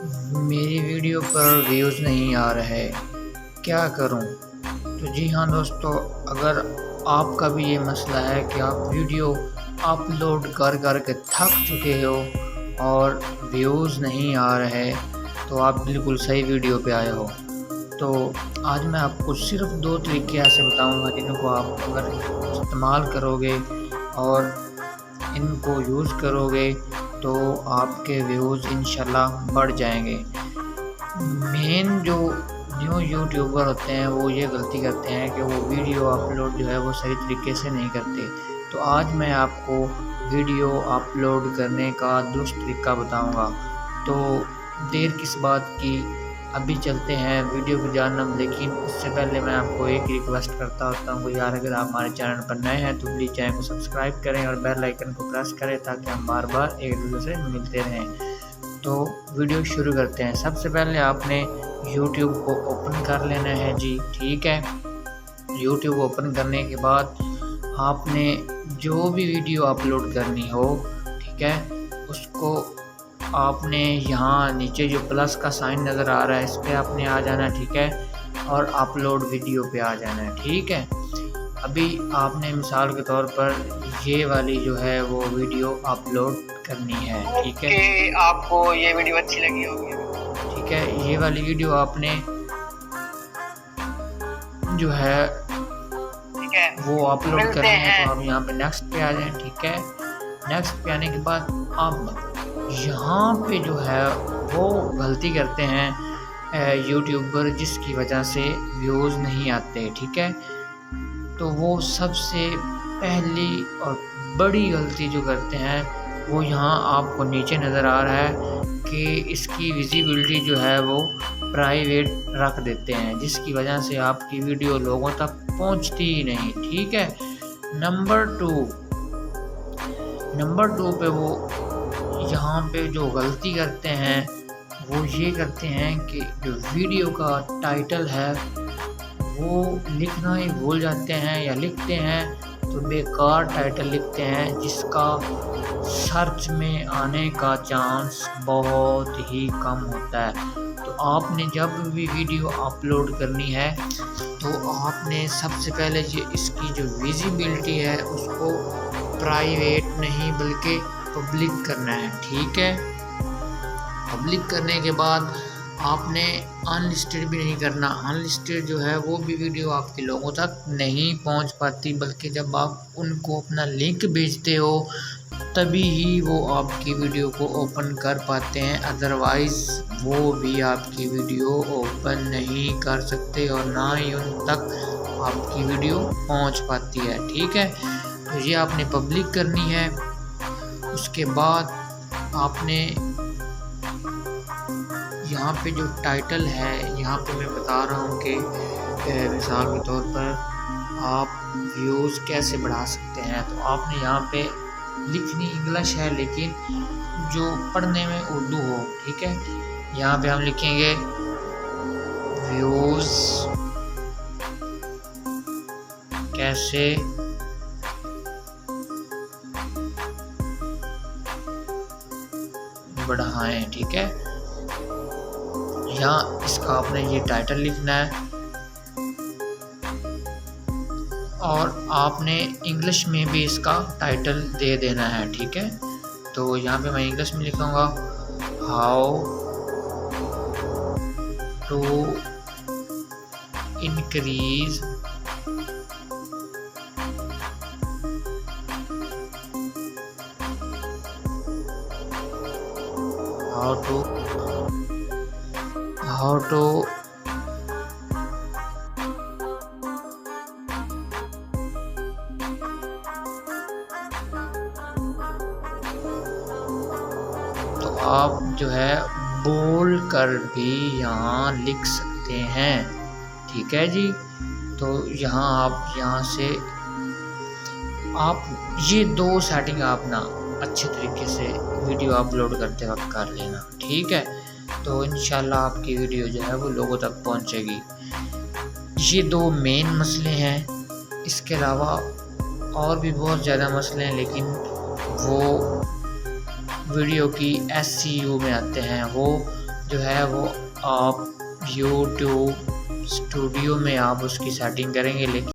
मेरी वीडियो पर व्यूज़ नहीं आ रहे, क्या करूं? तो जी हाँ दोस्तों, अगर आपका भी ये मसला है कि आप वीडियो अपलोड कर के थक चुके हो और व्यूज़ नहीं आ रहे, तो आप बिल्कुल सही वीडियो पे आए हो। तो आज मैं आपको सिर्फ 2 तरीके ऐसे बताऊंगा जिनको आप अगर इस्तेमाल करोगे और इनको यूज़ करोगे तो आपके व्यूज़ इंशाल्लाह बढ़ जाएंगे। मेन जो न्यू यूट्यूबर होते हैं वो ये गलती करते हैं कि वो वीडियो अपलोड जो है वो सही तरीके से नहीं करते। तो आज मैं आपको वीडियो अपलोड करने का दुरुस्त तरीका बताऊंगा। तो देर किस बात की, अभी चलते हैं वीडियो को जानना। लेकिन उससे पहले मैं आपको एक रिक्वेस्ट करता हूँ कि यार, अगर आप हमारे चैनल पर नए हैं तो प्लीज़ चैनल को सब्सक्राइब करें और बेल आइकन को प्रेस करें ताकि हम बार बार एक दूसरे से मिलते रहें। तो वीडियो शुरू करते हैं। सबसे पहले आपने YouTube को ओपन कर लेना है जी, ठीक है। YouTube ओपन करने के बाद आपने जो भी वीडियो अपलोड करनी हो, ठीक है, उसको आपने यहाँ नीचे जो प्लस का साइन नज़र आ रहा है इस पर आपने आ जाना, ठीक है, और अपलोड वीडियो पे आ जाना है, ठीक है। अभी आपने मिसाल के तौर पर ये वाली जो है वो वीडियो अपलोड करनी है, ठीक है। आपको ये वीडियो अच्छी लगी होगी, ठीक है। ये वाली वीडियो आपने जो है ठीक है, वो अपलोड करनी है। तो आप यहाँ पे नेक्स्ट पे आ जाएं, ठीक है। नेक्स्ट पे आने के बाद आप यहाँ पे जो है वो गलती करते हैं यूट्यूबर, जिसकी वजह से व्यूज़ नहीं आते, ठीक है। तो वो सबसे पहली और बड़ी गलती जो करते हैं वो यहाँ आपको नीचे नज़र आ रहा है कि इसकी विजिबिलिटी जो है वो प्राइवेट रख देते हैं, जिसकी वजह से आपकी वीडियो लोगों तक पहुँचती ही नहीं, ठीक है। नंबर टू पे वो यहाँ पे जो गलती करते हैं वो ये करते हैं कि जो वीडियो का टाइटल है वो लिखना ही भूल जाते हैं, या लिखते हैं तो बेकार टाइटल लिखते हैं जिसका सर्च में आने का चांस बहुत ही कम होता है। तो आपने जब भी वीडियो अपलोड करनी है तो आपने सबसे पहले इसकी जो विजिबिलिटी है उसको प्राइवेट नहीं बल्कि पब्लिक करना है, ठीक है। पब्लिक करने के बाद आपने अनलिस्टेड भी नहीं करना। अनलिस्टेड जो है वो भी वीडियो आपके लोगों तक नहीं पहुंच पाती, बल्कि जब आप उनको अपना लिंक भेजते हो तभी ही वो आपकी वीडियो को ओपन कर पाते हैं, अदरवाइज़ वो भी आपकी वीडियो ओपन नहीं कर सकते और ना ही उन तक आपकी वीडियो पहुंच पाती है, ठीक है। तो ये आपने पब्लिक करनी है। उसके बाद आपने यहाँ पे जो टाइटल है, यहाँ पे मैं बता रहा हूँ कि मिसाल के तौर पर आप व्यूज़ कैसे बढ़ा सकते हैं। तो आपने यहाँ पे लिखनी इंग्लिश है लेकिन जो पढ़ने में उर्दू हो, ठीक है। यहाँ पे हम लिखेंगे व्यूज़ कैसे बढ़ाएं, ठीक है। यहाँ इसका आपने ये टाइटल लिखना है और आपने इंग्लिश में भी इसका टाइटल दे देना है, ठीक है। तो यहाँ पे मैं इंग्लिश में लिखूँगा how to increase how to तो आप जो है बोल कर भी यहाँ लिख सकते हैं, ठीक है जी। तो यहाँ आप यहाँ से आप ये 2 सेटिंग आप ना अच्छे तरीके से वीडियो अपलोड करते वक्त कर लेना, ठीक है। तो इंशाल्लाह आपकी वीडियो जो है वो लोगों तक पहुंचेगी। ये 2 मेन मसले हैं। इसके अलावा और भी बहुत ज़्यादा मसले हैं लेकिन वो वीडियो की SEO में आते हैं, वो जो है वो आप यूट्यूब स्टूडियो में आप उसकी सेटिंग करेंगे, लेकिन